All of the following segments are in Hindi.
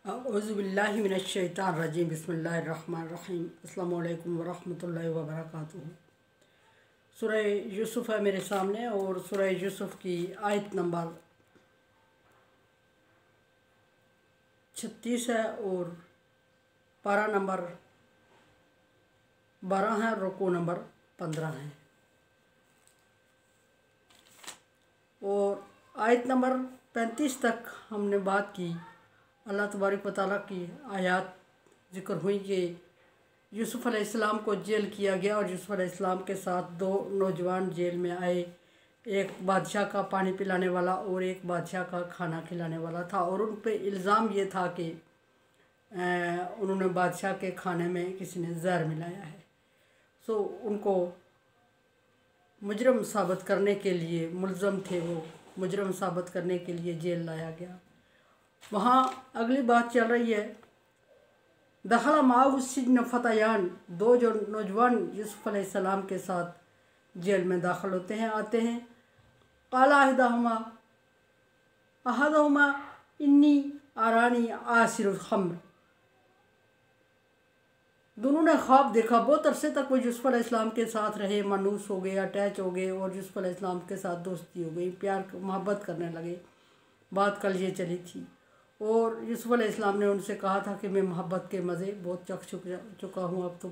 औज़ुबिल्लाहि मिनश्शैतानिर्रजीम बिस्मिल्लाहिर्रहमानिर्रहीम अस्सलामु अलैकुम वरहमतुल्लाहि वबरकातुहू। सूरह यूसुफ है मेरे सामने और सूरह यूसुफ की आयत नंबर 36 है और पारा नंबर 12 है, रुकू नंबर 15 है। और आयत नंबर 35 तक हमने बात की। अल्लाह तबारक व तआला की आयत ज़िक्र हुई कि यूसुफ़ अलैहिस्सलाम को जेल किया गया और यूसुफ़ अलैहिस्सलाम के साथ दो नौजवान जेल में आए, एक बादशाह का पानी पिलाने वाला और एक बादशाह का खाना खिलाने वाला था। और उन पे इल्ज़ाम ये था कि उन्होंने बादशाह के खाने में किसी ने जहर मिलाया है। सो उनको मुजरम साबित करने के लिए, मुल्ज़म थे वो, मुजरम साबित करने के लिए जेल लाया गया। वहाँ अगली बात चल रही है, दखला माहु सिज्न फ़तयान, दो जो नौजवान यूसुफ़ अलैहिस्सलाम के साथ जेल में दाखिल होते हैं, आते हैं। क़ाला अहदहुमा इन्नी आरानी आसिरुल ख़म्र, दोनों ने ख्वाब देखा। बहुत अरसे तक वो यूसुफ़ अलैहिस्सलाम के साथ रहे, मानूस हो गए, अटैच हो गए और यूसुफ़ अलैहिस्सलाम के साथ दोस्ती हो गई, प्यार मोहब्बत करने लगे। बात कल ये चली थी और यूसुफ़ अलैहिस्सलाम ने उनसे कहा था कि मैं मोहब्बत के मज़े बहुत चख चुका हूँ, अब तो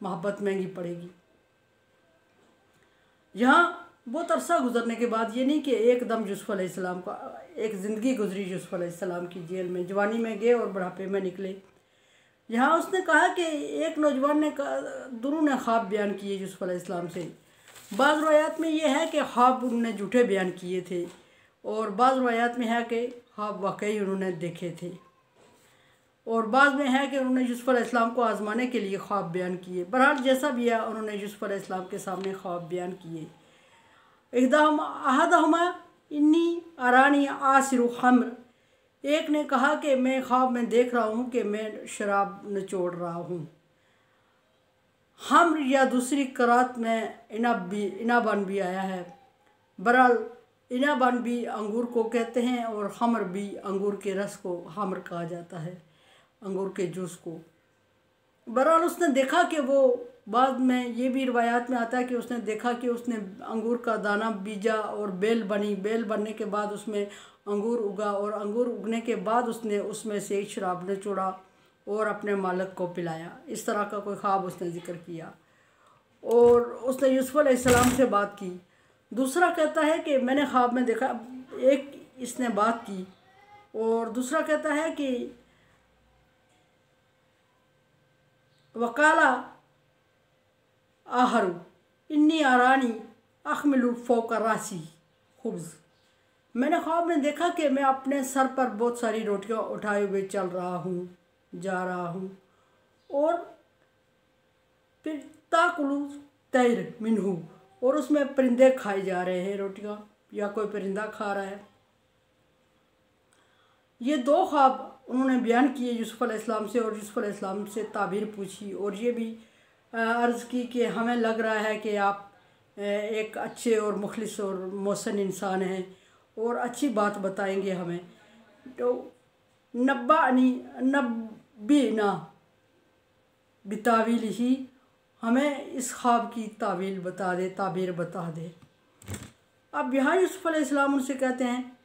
मोहब्बत महंगी पड़ेगी। यहाँ बहुत अरसा गुजरने के बाद, ये नहीं कि एकदम यूसुफ़ अलैहिस्सलाम का एक ज़िंदगी गुजरी यूसुफ़ अलैहिस्सलाम की, जेल में जवानी में गए और बुढ़ापे में निकले। यहाँ उसने कहा कि एक नौजवान ने दोनों ने ख्वाब बयान किए यूसुफ़ अलैहिस्सलाम से। बाज़ रवायात में ये है कि ख्वाब उन्होंने झूठे बयान किए थे और बाज़ रवायात में है कि ख्वाब वाकई उन्होंने देखे थे और बाद में है कि उन्होंने यूसुफ़ अलैहिस्सलाम को आज़माने के लिए ख्वाब बयान किए। बहरहाल जैसा भी है, उन्होंने यूसुफ़ अलैहिस्सलाम के सामने ख्वाब बयान किए। अहदहुमा इन्नी अरानी आसिरु ख़म्र, एक ने कहा कि मैं ख्वाब में देख रहा हूँ कि मैं शराब निचोड़ रहा हूँ। खम्र या दूसरी क़रात में इनाबन भी आया है। बहरहाल इनाबन भी अंगूर को कहते हैं और खम्र भी अंगूर के रस को खम्र कहा जाता है, अंगूर के जूस को। बहरहाल उसने देखा कि वो, बाद में ये भी रिवायात में आता है कि उसने देखा कि उसने अंगूर का दाना बीजा और बेल बनी, बेल बनने के बाद उसमें अंगूर उगा और अंगूर उगने के बाद उसने उसमें से शराब निचोड़ा और अपने मालिक को पिलाया। इस तरह का कोई ख्वाब उसने ज़िक्र किया और उसने यूसुफ़ अलैहिस्सलाम से बात की। दूसरा कहता है कि मैंने ख्वाब में देखा, एक इसने बात की और दूसरा कहता है कि वकाला आहरु इन्नी आरानी अखमिलु फ़ौक़ रासी खुब्ज़, मैंने ख्वाब में देखा कि मैं अपने सर पर बहुत सारी रोटियां उठाए हुए चल रहा हूँ, जा रहा हूँ और फिर ताकुलु तैर मिनहू, और उसमें परिंदे खाए जा रहे हैं रोटियां, या कोई परिंदा खा रहा है। ये दो ख्वाब उन्होंने बयान किए यूसुफ़ अलैहिस्सलाम से और यूसुफ़ अलैहिस्सलाम से ताबीर पूछी और ये भी अर्ज़ की कि हमें लग रहा है कि आप एक अच्छे और मुखलिस और मोहसिन इंसान हैं और अच्छी बात बताएंगे हमें। तो नब्बीना बितावील ही, हमें इस ख्वाब की तावील बता दे, ताबीर बता दे। अब यहाँ यूसुफ़ अलैहिस्सलाम उनसे कहते हैं,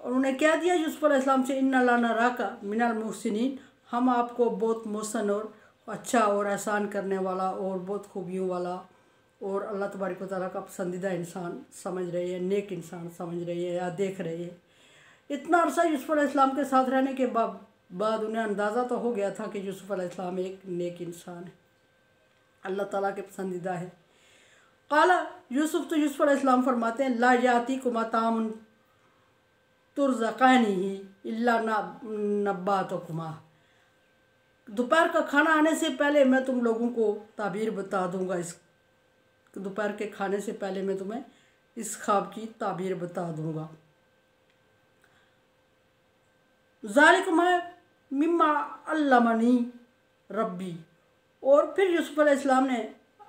उन्होंने कह दिया यूसुफ़ अलैहिस्सलाम से, इन्ना ला नराका मिनल मुहसिनीन, हम आपको बहुत मोहसिन और अच्छा और एहसान करने वाला और बहुत खूबियों वाला और अल्लाह तबारक व तआला का पसंदीदा इंसान समझ रहे हैं, नेक इंसान समझ रहे हैं या देख रहे हैं। इतना अरसा यूसुफ़ अलैहिस्सलाम के साथ रहने के बाद उन्हें अंदाज़ा तो हो गया था कि यूसुफ़ अलैहिस्सलाम एक नेक इंसान है, अल्लाह ताला के पसंदीदा है। क़ाला यूसुफ़, तो यूसुफ़ अलैहिस्सलाम फरमाते हैं, ला यातीकुमा तामुन तुरज़क़ानिही इल्ला नब्बातुकुमा, दोपहर का खाना आने से पहले मैं तुम लोगों को ताबीर बता दूंगा, इस दोपहर के खाने से पहले मैं तुम्हें इस ख्वाब की ताबीर बता दूंगा। ज़ालिकुमा मिम्मा अल्लमनी रब्बी, और फिर यूसुफ़ अलैहिस्सलाम ने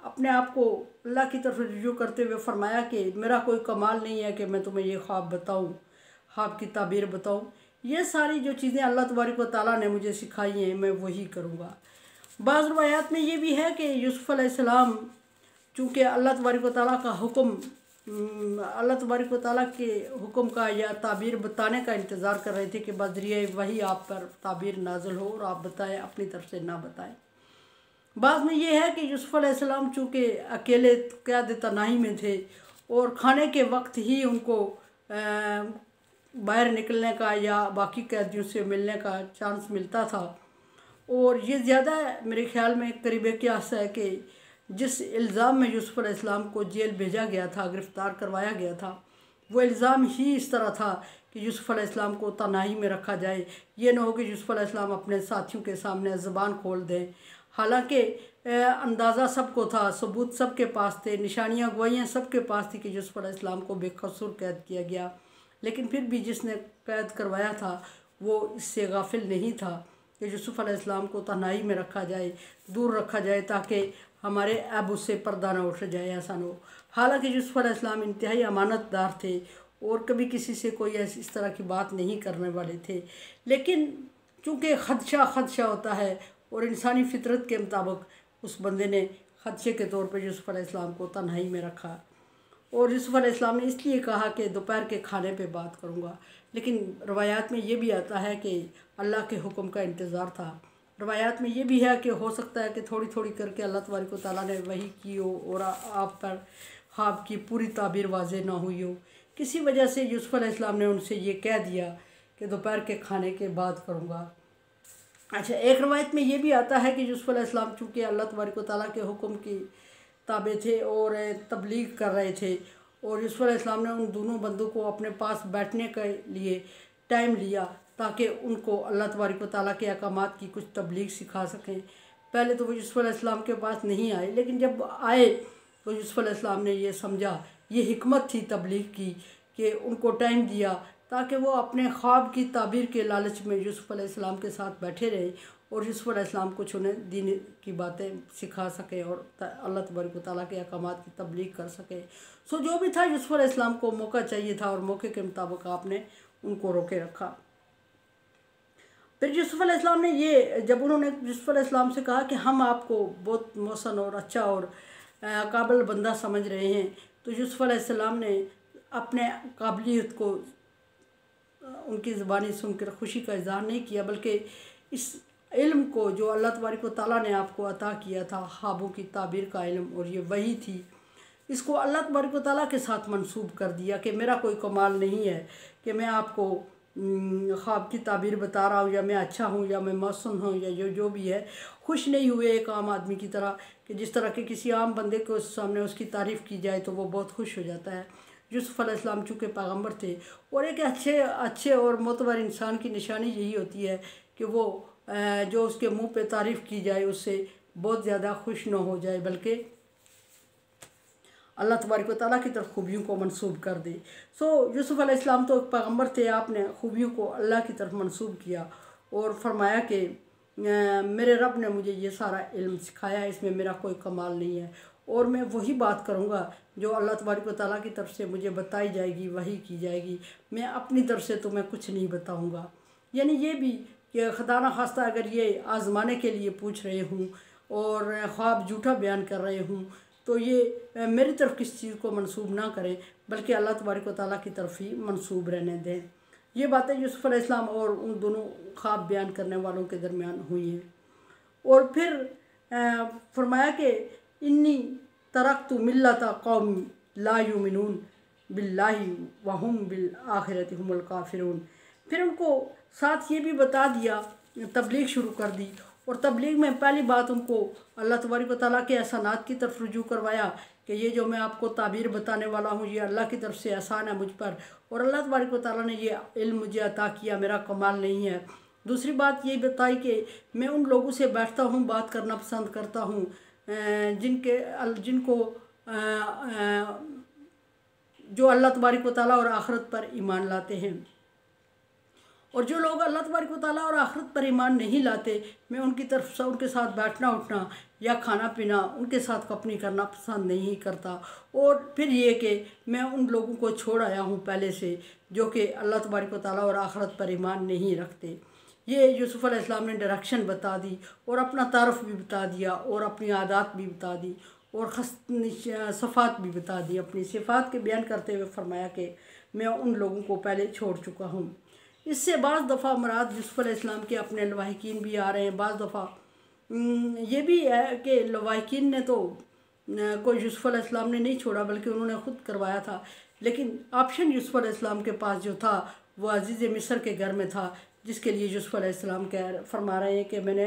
अपने आप को अल्लाह की तरफ रुजू करते हुए फरमाया कि मेरा कोई कमाल नहीं है कि मैं तुम्हें ये ख्वाब बताऊं, ख्वाब की ताबीर बताऊं, ये सारी जो चीज़ें अल्लाह तबारक व तआला ने मुझे सिखाई हैं मैं वही करूँगा। बाज़ रवायात में ये भी है कि यूसुफ़ अलैहिस्सलाम चूँकि अल्लाह तबारक व तआला का हुक्म अल्लाह तबारक व तआला के हुक्म का या ताबीर बताने का इंतज़ार कर रहे थे कि बज़रिए वही आप पर ताबीर नाज़िल हो और आप बताएं, अपनी तरफ से ना बताएं। बाद में ये है कि यूसुफ़ अलैहिस्सलाम चूँकि अकेले क़याद तनाही में थे और खाने के वक्त ही उनको बाहर निकलने का या बाकी कैदियों से मिलने का चांस मिलता था। और ये ज़्यादा मेरे ख़्याल में करीब क़यास है कि जिस इल्ज़ाम में यूसुफ़ अलैहिस्सलाम को जेल भेजा गया था, गिरफ़्तार करवाया गया था, वो इल्ज़ाम ही इस तरह था कि यूसुफ़ अलैहिस्सलाम को तनाही में रखा जाए। ये ना हो कि यूसुफ़ अलैहिस्सलाम अपने साथियों के सामने ज़बान खोल दें। हालांकि अंदाज़ा सबको था, सबूत सबके पास थे, निशानियाँ गवाहियाँ सबके पास थी कि यूसुफ़ अलैहिस्सलाम को बेकसूर कैद किया गया, लेकिन फिर भी जिसने कैद करवाया था वो इससे गाफिल नहीं था कि यूसुफ़ अलैहिस्सलाम को तन्हाई में रखा जाए, दूर रखा जाए, ताकि हमारे ऐब उससे पर्दा न उठ जाए, ऐसा न हो। हालांकि यूसुफ़ अलैहिस्सलाम इंतहाई अमानतदार थे और कभी किसी से कोई ऐसी इस तरह की बात नहीं करने वाले थे, लेकिन चूँकि खदशा होता है और इंसानी फितरत के मुताबिक उस बंदे ने खदशे के तौर पर यूसुफ़ अलैहिस्सलाम को तन्हाई में रखा। और यूसुफ़ अलैहिस्सलाम ने इसलिए कहा कि दोपहर के खाने पे बात करूँगा, लेकिन रवायात में ये भी आता है कि अल्लाह के हुक्म का इंतज़ार था। रवायात में ये भी है कि हो सकता है कि थोड़ी थोड़ी करके अल्लाह तबारक व तआला ने वही की हो और आप पर ख्वाब की पूरी ताबीर वाज़े ना हुई हो। किसी वजह से यूसुफ़ अलैहिस्सलाम ने उनसे ये कह दिया कि दोपहर के खाने के बाद करूँगा। अच्छा, एक रवायत में ये भी आता है कि यूसुफ़ अलैहिस्सलाम चूँकि अल्लाह तबारक व तआला के हुक्म की ताबे थे और तबलीग कर रहे थे, और यूसुफ़ अलैहिस्सलाम ने उन दोनों बंदों को अपने पास बैठने के लिए टाइम लिया ताकि उनको अल्लाह तबारक व तआला के अहकामात की कुछ तबलीग सिखा सकें। पहले तो वो यूसुफ़ अलैहिस्सलाम के पास नहीं आए, लेकिन जब आए तो यूसुफ़ अलैहिस्सलाम ने ये समझा, ये हिकमत थी तबलीग की, कि उनको टाइम दिया ताकि वो अपने ख्वाब की ताबीर के लालच में यूसुफ़ अलैहिस्सलाम के साथ बैठे रहे और यूसुफ़ अलैहिस्सलाम कुछ उन्हें दीन की बातें सिखा सके और अल्लाह तबारक व तआला के अहकामात की तबलीग कर सके। सो जो भी था, यूसुफ़ अलैहिस्सलाम को मौका चाहिए था और मौके के मुताबिक आपने उनको रोके रखा। फिर यूसुफ़ अलैहिस्सलाम ने ये, जब उन्होंने यूसुफ़ अलैहिस्सलाम से कहा कि हम आपको बहुत मोहसन और अच्छा और काबिल बंदा समझ रहे हैं, तो यूसुफ़ अलैहिस्सलाम ने अपने काबिलियत को उनकी ज़बानी सुनकर खुशी का इज़हार नहीं किया, बल्कि इस इल्म को जो अल्लाह तबारक व तआला ने आपको अता किया था, ख्वाबों की ताबीर का इल्म, और ये वही थी, इसको अल्लाह तबारक व तआला के साथ मंसूब कर दिया कि मेरा कोई कमाल नहीं है कि मैं आपको ख्वाब की ताबीर बता रहा हूँ, या मैं अच्छा हूँ, या मैं मौसम हूँ, या जो भी है। खुश नहीं हुए एक आम आदमी की तरह कि जिस तरह के किसी आम बंदे को सामने उसकी तारीफ़ की जाए तो वो बहुत खुश हो जाता है। यूसुफ़ अलैहिस्सलाम चूँकि पैगम्बर थे, और एक अच्छे और मोतबर इंसान की निशानी यही होती है कि वो जो उसके मुंह पे तारीफ़ की जाए उससे बहुत ज़्यादा खुश न हो जाए, बल्कि अल्लाह तबारक व तआला की तरफ खूबियों को मंसूब कर दे। सो यूसुफ़ अलैहिस्सलाम तो एक पैगम्बर थे, आपने खूबियों को अल्लाह की तरफ मंसूब किया और फरमाया कि मेरे रब ने मुझे ये सारा इल्म सिखाया, इसमें मेरा कोई कमाल नहीं है, और मैं वही बात करूँगा जो अल्लाह तबारक व तआला की तरफ से मुझे बताई जाएगी, वही की जाएगी। मैं अपनी तरफ से तो मैं कुछ नहीं बताऊँगा। यानी ये भी कि खुदा न खास्ता अगर ये आज़माने के लिए पूछ रहे हूँ और ख्वाब झूठा बयान कर रहे हूँ, तो ये मेरी तरफ किस चीज़ को मंसूब ना करें, बल्कि अल्लाह तबारक व तआला की तरफ ही मंसूब रहने दें। ये बातें यूसुफ़ अलैहिस्सलाम और उन दोनों ख्वाब बयान करने वालों के दरमियान हुई हैं। और फिर फरमाया कि इन्नी तरक्तु मिल्लता कौम ला युमिनून बिल्लाहि व हुम बिल आखिरति हुमुल काफिरून। फिर उनको साथ ये भी बता दिया, तबलीग शुरू कर दी, और तबलीग में पहली बात उनको अल्लाह तबारक व तआला के एहसानात की तरफ रुजू करवाया कि ये जो मैं आपको ताबीर बताने वाला हूँ ये अल्लाह की तरफ से एहसान है मुझ पर, और अल्लाह तबारक व तआला ने ये इल्म मुझे अता किया, मेरा कमाल नहीं है। दूसरी बात ये बताई कि मैं उन लोगों से बैठता हूँ, बात करना पसंद करता हूँ जिनको जो अल्लाह तबारक व तआला और आखिरत पर ईमान लाते हैं, और जो लोग अल्लाह तबारक व तआला और आखिरत पर ईमान नहीं लाते, मैं उनकी तरफ से उनके साथ बैठना उठना या खाना पीना उनके साथ कंपनी करना पसंद नहीं करता। और फिर ये कि मैं उन लोगों को छोड़ आया हूँ पहले से जो कि अल्लाह तबारक व तआला और आखिरत पर ईमान नहीं रखते। ये यूसुफ़ अलैहिस्सलाम ने डायरेक्शन बता दी और अपना तारफ़ भी बता दिया और अपनी आदत भी बता दी और सफ़ात भी बता दी। अपनी सिफ़ात के बयान करते हुए फरमाया कि मैं उन लोगों को पहले छोड़ चुका हूँ। इससे बाज़ दफ़ा मुराद यूसुफ़ अलैहिस्सलाम के अपने लवाहिकीन भी आ रहे हैं। बाज़ दफ़ा ये भी है कि लवाहिकीन ने तो कोई यूसुफ़ अलैहिस्सलाम ने नहीं छोड़ा बल्कि उन्होंने ख़ुद करवाया था, लेकिन ऑप्शन यूसुफ़ अलैहिस्सलाम के पास जो था वो अज़ीज़ मिस्र के घर में था, जिसके लिए यूसुफ़ अलैहिस्सलाम फरमा रहे हैं कि मैंने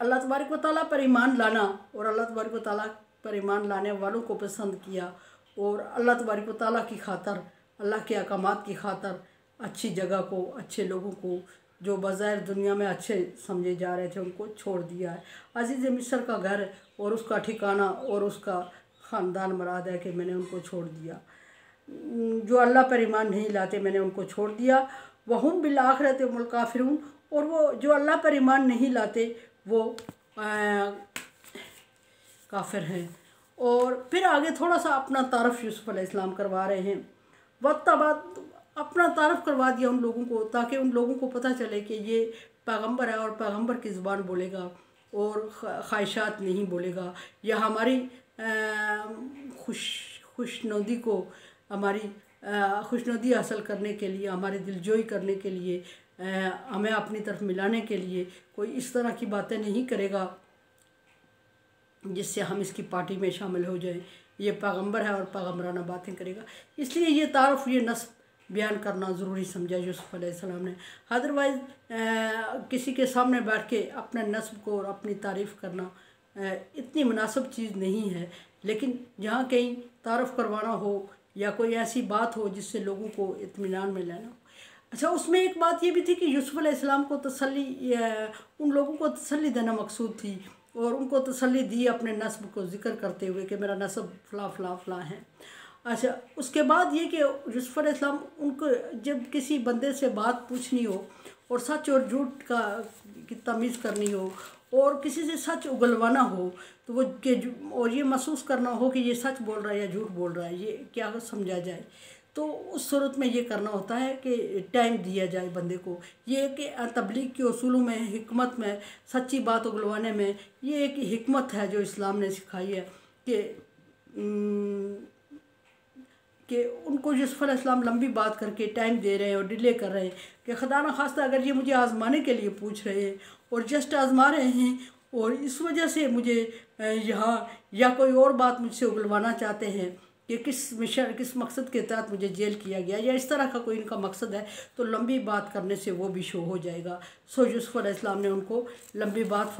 अल्लाह तबारक व तआला पर ईमान लाना और अल्लाह तबारक व तआला पर ईमान लाने वालों को पसंद किया और अल्लाह तबारक व तआला की खातर, अल्लाह के अहकामात की खातर अच्छी जगह को, अच्छे लोगों को जो बज़ाहिर दुनिया में अच्छे समझे जा रहे थे उनको छोड़ दिया है। अज़ीज़ मिस्र का घर और उसका ठिकाना और उसका ख़ानदान मुराद है कि मैंने उनको छोड़ दिया। जो अल्लाह पर ईमान नहीं लाते मैंने उनको छोड़ दिया। वहुम बिल आखिरत हुमुल काफिरून, और वो जो अल्लाह पर ईमान नहीं लाते वो काफिर हैं। और फिर आगे थोड़ा सा अपना तारफ़ यूसुफ़ अलैहिस्सलाम करवा रहे हैं। वक्त बाद अपना तारफ़ करवा दिया उन लोगों को ताकि उन लोगों को पता चले कि ये पैगंबर है और पैगंबर की ज़ुबान बोलेगा और ख्वाहिशात नहीं बोलेगा, या हमारी खुशनुदी को, हमारी खुशनुदी हासिल करने के लिए, हमारी दिलजोई करने के लिए, हमें अपनी तरफ मिलाने के लिए कोई इस तरह की बातें नहीं करेगा जिससे हम इसकी पार्टी में शामिल हो जाएं। ये पैगंबर है और पैगंबराना बातें करेगा। इसलिए ये तारफ़, ये नस्ब बयान करना ज़रूरी समझा यूसुफ़ अलैहिस्सलाम ने। अदरवाइज़ किसी के सामने बैठ के अपने नस्ब को और अपनी तारीफ़ करना इतनी मुनासिब चीज़ नहीं है। लेकिन जहाँ कहीं तारफ़ करवाना हो या कोई ऐसी बात हो जिससे लोगों को इत्मीनान में लेना हो। अच्छा, उसमें एक बात ये भी थी कि यूसुफ़ अलैहिस्सलाम को तसल्ली, उन लोगों को तसल्ली देना मकसूद थी और उनको तसल्ली दी अपने नस्ब को ज़िक्र करते हुए कि मेरा नस्ब फ़लाँ फ़लाँ फ़लाँ है। अच्छा, उसके बाद ये कि यूसुफ़ अलैहिस्सलाम उनको जब किसी बंदे से बात पूछनी हो और सच और झूठ की तमीज़ करनी हो और किसी से सच उगलवाना हो तो वो और ये महसूस करना हो कि ये सच बोल रहा है या झूठ बोल रहा है, ये क्या समझा जाए, तो उस सूरत में ये करना होता है कि टाइम दिया जाए बंदे को। ये कि तबलीग के उसूलों में, हिकमत में, सच्ची बात उगलवाने में ये एक हिकमत है जो इस्लाम ने सिखाई है कि उनको यूसुफ़ अलैहिस्सलाम लंबी बात करके टाइम दे रहे हैं और डिले कर रहे हैं कि खुदा न खास्ता अगर ये मुझे आज़माने के लिए पूछ रहे हैं और जस्ट आज़मा रहे हैं और इस वजह से मुझे यहाँ या कोई और बात मुझसे उगलवाना चाहते हैं कि किस मकसद के तहत मुझे जेल किया गया या इस तरह का कोई इनका मकसद है, तो लंबी बात करने से वो भी शो हो जाएगा। सो यूसुफ़ अलैहिस्सलाम ने उनको लंबी बात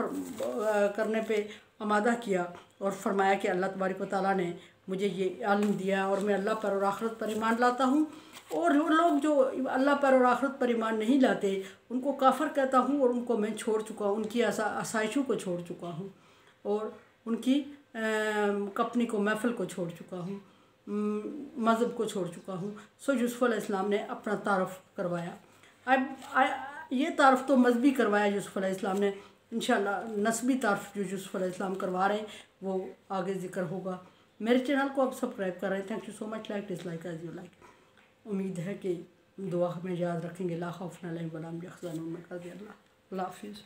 करने पे आमादा किया और फरमाया कि अल्लाह तबारक व तआला ने मुझे ये इल्म दिया और मैं अल्लाह पर और आखिरत पर ईमान लाता हूँ, और वो लोग जो अल्लाह पर और आखिरत पर ईमान नहीं लाते उनको काफिर कहता हूँ और उनको मैं छोड़ चुका हूँ, उनकी आसाइशों को छोड़ चुका हूँ और उनकी कंपनी को, महफिल को छोड़ चुका हूँ, मज़हब को छोड़ चुका हूँ। सो यूसुफ़ अलैहिस्सलाम ने अपना तारफ़ करवाया। अब ये तारफ़ तो मज़हबी करवाया यूसुफ़ अलैहिस्सलाम ने, इंशाअल्लाह नस्बी तारफ़ जो यूसुफ़ अलैहिस्सलाम करवा रहे हैं वो आगे ज़िक्र होगा। मेरे चैनल को आप सब्सक्राइब कर रहे हैं, thank you so much. Like dislike as you like. उम्मीद है कि दुआ में याद रखेंगे। ला खौफ़ुन अलैहिम वला हुम यहज़नून। अल्लाह हाफ़िज़।